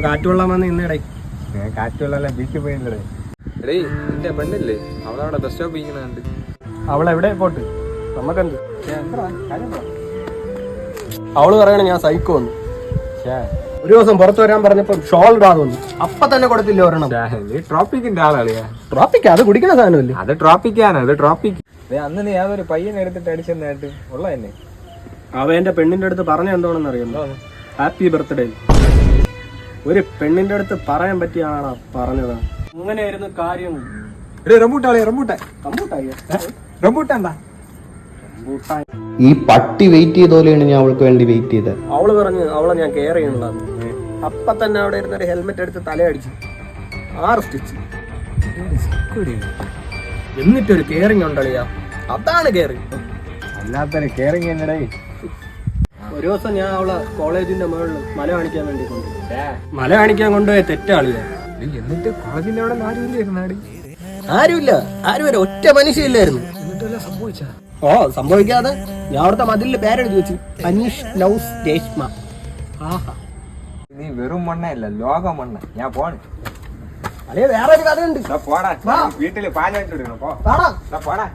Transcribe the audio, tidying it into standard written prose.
കാറ്റുകൊള്ളാൻ വന്ന് ഇന്നേടേ കാറ്റുള്ള ബീച്ചിൽ പോയില്ലേ? എടേ എന്റെ പെണ്ണില്ലേ അവളവിടെ ബസ് സ്റ്റോപ്പ് ഇരിക്കണുണ്ട്. അവളെവിടെ പോട്ട് നമുക്കെന്ത്? അവള് പറയണ ഞാൻ സൈക്കോ വന്നു. ഒരു ദിവസം പുറത്തു വരാൻ പറഞ്ഞപ്പോ ഷോൾ ഇടാതെ വന്നു. അപ്പൊ തന്നെ കൊടുത്തില്ല ഒരെണ്ണം. നീ ട്രോപ്പിക്കിന്റെ ആളാളിയാ. ട്രോപ്പിക്ക് അത് കുടിക്കണ സാധനമല്ലേ? അത് ട്രോപ്പിക്കാണ്, അത് ട്രോപ്പിക്. അന്ന് നീ യാതൊരു പയ്യനെ എടുത്തിട്ട് അടിച്ചെന്നായിട്ട് ഉള്ള തന്നെ. അവ എന്റെ പെണ്ണിന്റെ അടുത്ത് പറഞ്ഞ എന്താണെന്ന് അറിയുമോ? Happy birthday. ഒരു പെണ്ണിന്റെ അടുത്ത് പറയാൻ പറ്റിയാണോ പറഞ്ഞത്? അങ്ങനെയായിരുന്നു കാര്യങ്ങൾ. റംബൂട്ടാളിയാ റംബൂട്ടാൻ. റംബൂട്ടാണ്ടാ? ഈ പട്ടി വെയിറ്റ് ചെയ്ത പോലെയാണ് ഞാൻ അവൾക്ക് വേണ്ടി വെയിറ്റ് ചെയ്തത്. അവള് പറഞ്ഞു അവളെ ഞാൻ കെയർ ചെയ്യണതാണ്. അപ്പൊ തന്നെ അവിടെ ഇരുന്നൊരു ഹെൽമെറ്റ് എടുത്ത് തലയടിച്ചു 6 സ്റ്റിച്ച്. എന്നിട്ടൊരു കെയറിങ് ഉണ്ടളിയാ, അതാണ് കെയറിങ്. അല്ലാത്തൊരു കെയറിങ് എന്നടേ. ഒരു ദിവസം ഞാൻ അവളെ കോളേജിന്റെ മുകളിൽ മല കാണിക്കാൻ വേണ്ടി കൊണ്ടുപോയി. മല കാണിക്കാൻ കൊണ്ടുപോയ തെറ്റാളിയാ. എന്നിട്ട് കോളേജിന്റെ അവിടെ ആരുമില്ലായിരുന്നാടി? ആരുമില്ല, ആരും വരെ ഒറ്റ മനുഷ്യയില്ലായിരുന്നു. എന്നിട്ടെല്ലാം സംഭവിച്ചാ? ഓ സംഭവിക്കാതെ ഞാൻ അവിടുത്തെ മതിലിൽ പേരെഴുതി വെച്ചു, അനീഷ് ലവ്സ് രേഷ്മ. ആഹാ, നീ വെറും മണ്ണല്ല, ലോക മണ്ണ. ഞാൻ പോണ്. അല്ലേ വേറൊരു കഥയുണ്ട്. പോടാ, വീട്ടില് പാലായിട്ട് എടുക്കണം. പോടാ.